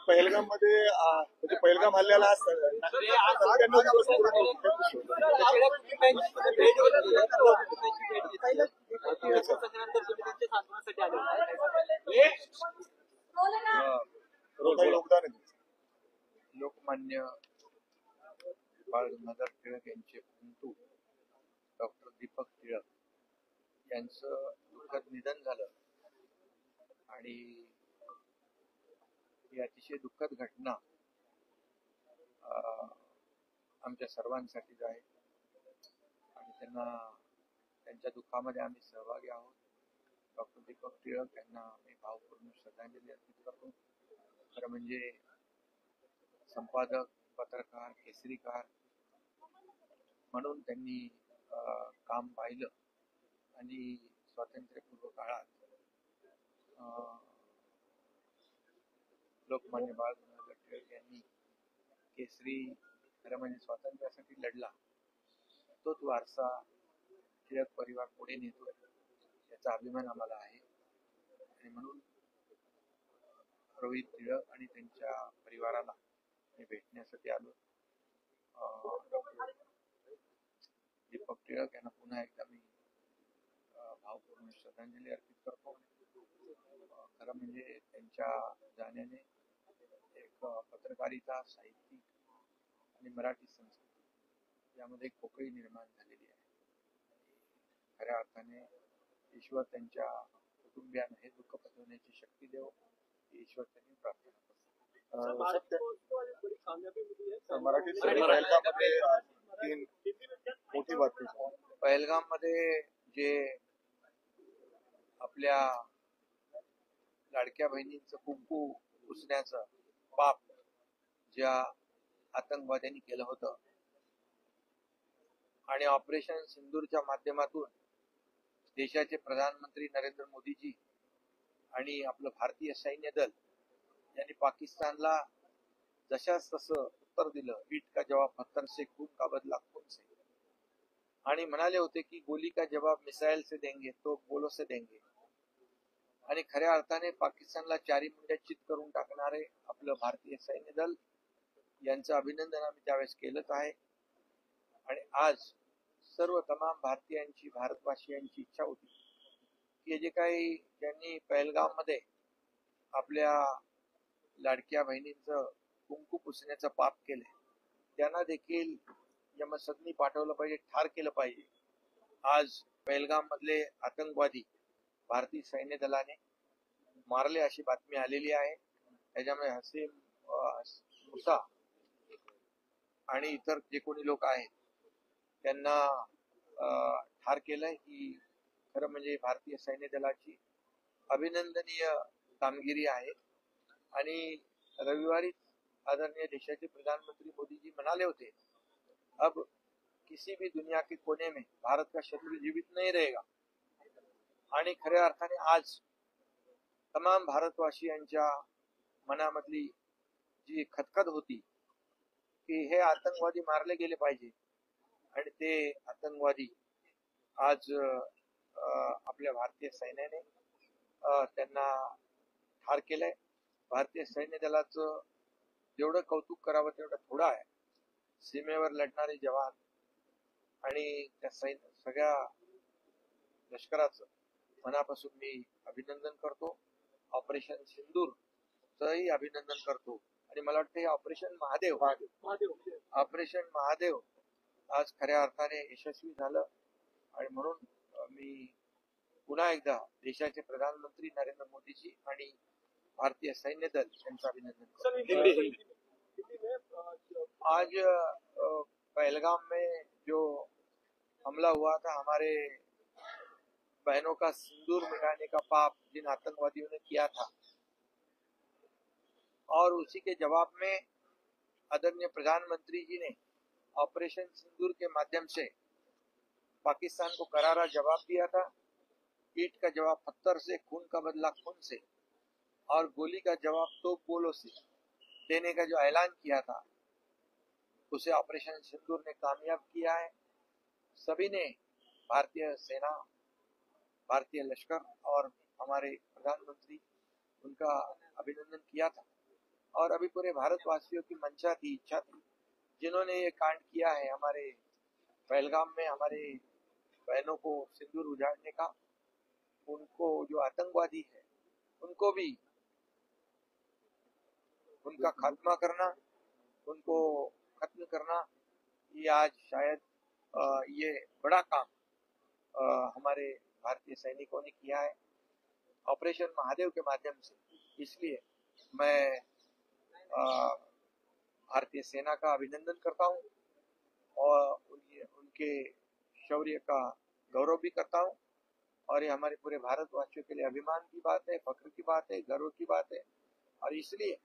पहलगाम मध्ये म्हणजे पहलगाम हल्ल्याला लोकमान्य बाळ गंगाधर टिळक यांचे बंधू डॉक्टर दीपक टिळक यांचं दुःखद निधन झालं आणि ही अतिशय दुःखद घटना आमच्या सर्वांसाठीच आहे आणि त्यांच्या दुःखामध्ये आम्ही सहभागी आहोत. डॉक्टर दीपक टिळक यांना मी भावपूर्ण श्रद्धांजली अर्पित करतो. खरं म्हणजे संपादक, पत्रकार, केसरीकार म्हणून त्यांनी काम पाहिलं आणि स्वातंत्र्यपूर्व काळात लोकमान्य बाळ गंगाधर टिळक यांनी केसरी खरं म्हणजे स्वातंत्र्यासाठी लढला. तोच वारसा टिळक परिवार पुढे नेतोय याचा अभिमान आम्हाला आहे आणि म्हणून रोहित टिळक आणि त्यांच्या परिवाराला मी भेटण्यासाठी आलो. डॉक्टर दीपक टिळक यांना पुन्हा एकदा मी भावपूर्ण श्रद्धांजली अर्पित करतो. खरं म्हणजे त्यांच्या जाण्याने एक पत्रकारिता, साहित्यिक आणि मराठी संस्कृती यामध्ये पोकळी निर्माण झालेली आहे. खऱ्या अर्थाने ईश्वर त्यांच्या कुटुंबियांना हे दुःख पचवण्याची शक्ती देव, ईश्वर त्यांनी प्रार्थना करतो. पहलगाम मध्ये जे आपल्या लाडक्या बहिणींचं कुंकू पुसण्याचं पाप ज्या आतंकवाद्यांनी केलं होतं आणि ऑपरेशन सिंदूरच्या माध्यमातून देशाचे प्रधानमंत्री नरेंद्र मोदीजी आणि आपलं भारतीय सैन्य दल यांनी पाकिस्तानला जशास तसं उत्तर दिलं. ईट का जवाब पत्थर से, खून का बदला खून से, आणि म्हणाले होते की गोली का जवाब मिसाइल से देंगे तो गोलों से देंगे. आणि खऱ्या अर्थाने पाकिस्तानला चारी मुंड्या चित करून टाकणारे आपलं भारतीय सैन्य दल यांचं अभिनंदन आम्ही त्यावेळेस केलंच आहे. आणि आज सर्व तमाम भारतीयांची, भारतवासियांची इच्छा होती की जे काही ज्यांनी पहलगाम मध्ये आपल्या लाडक्या बहिणींचं कुंकू पुसण्याचं पाप केले त्यांना देखील यमसदनी पाठवलं पाहिजे, ठार केलं पाहिजे. आज पहलगाम मधले आतंकवादी भारतीय सैन्य दलाने मारले अशी बातमी आलेली आहे. त्याच्यामुळे हसीम मुसा आणि इतर जे कोणी लोक आहेत त्यांना ठार केलंय. ही खरं म्हणजे भारतीय सैन्य दलाची अभिनंदनीय कामगिरी आहे. आणि रविवारी आदरणीय देशाचे प्रधानमंत्री मोदी जी म्हणाले होते, अब किसी भी दुनिया के कोने में भारत का शत्रु जीवित नहीं रहेगा. आणि खऱ्या अर्थाने आज तमाम भारतवासियांच्या मनामधली जी खतखत होती की हे आतंकवादी मारले गेले पाहिजे आणि ते आतंकवादी आज आपल्या भारतीय सैन्याने त्यांना ठार केलंय. भारतीय सैन्य दलाचं जेवढं कौतुक करावं तेवढं थोडं आहे. सीमेवर लढणारे जवान आणि त्या सगळ्या लष्कराचं मनापासून मी अभिनंदन करतो. ऑपरेशन सिंदूरचंही अभिनंदन करतो. आणि मला वाटतं हे ऑपरेशन महादेव आज खऱ्या अर्थाने यशस्वी झालं. आणि म्हणून मी पुन्हा एकदा देशाचे प्रधानमंत्री नरेंद्र मोदीजी आणि भारतीय सैन्य दल यांचं अभिनंदन करतो. आज पहलगाम में जो हमला हुआ था, हमारे बहनों का सिंदूर मिटाने का पाप जिन आतंकवादियों ने किया था, और उसी के जवाब में आदरणीय प्रधानमंत्री जी ने ऑपरेशन सिंदूर के माध्यम से पाकिस्तान को करारा जवाब दिया था. ईट का जवाब पत्थर से, खून का बदला खून से और गोली का जवाब तो गोलों से देने का जो ऐलान किया था, उसे ऑपरेशन सिंदूर ने कामयाब किया है। सभी ने भारतीय सेना, भारतीय लश्कर और हमारे प्रधानमंत्री उनका अभिनंदन किया था। और अभी पूरे भारतवासियों की मंशा थी, इच्छा थी, जिन्होंने ये कांड किया है हमारे पहलगाम में हमारे बहनों को सिंदूर उजाड़ने का, उनको जो आतंकवादी है उनको भी उनका खात्मा करना, उनको खत्म करना, ये आज शायद ये बड़ा काम हमारे भारतीय सैनिकों ने किया है ऑपरेशन महादेव के माध्यम से। इसलिए मैं भारतीय सेना का अभिनंदन करता हूँ और उनके शौर्य का गौरव भी करता हूँ। और ये हमारे पूरे भारतवासियों के लिए अभिमान की बात है, फख्र की बात है, गर्व की बात है। और इसलिए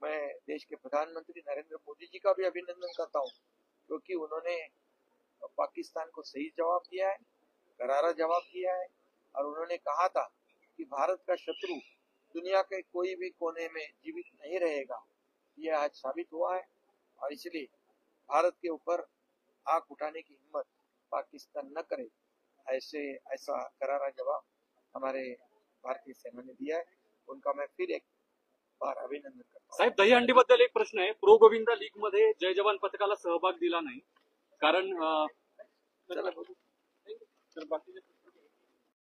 मैं देश के प्रधानमंत्री नरेंद्र मोदी जी का भी अभिनंदन करता हूँ, क्योंकि उन्होंने पाकिस्तान को सही जवाब दिया है, करारा जवाब दिया है। और उन्होंने कहा था कि भारत का शत्रु दुनिया के कोई भी कोने में जीवित नहीं रहेगा। यह आज साबित हुआ है। और इसलिए भारत के ऊपर आंख उठाने की हिम्मत पाकिस्तान न करे, ऐसा करारा जवाब हमारे भारतीय सेना ने दिया है। उनका मैं फिर एक बार अभिनंदन करता हूं। साहेब, दहीहंडीबद्दल एक प्रश्न आहे. प्रो गोविंदा लीग मध्ये जय जवान पथकाला सहभाग दिला नाही, कारण चला बघू.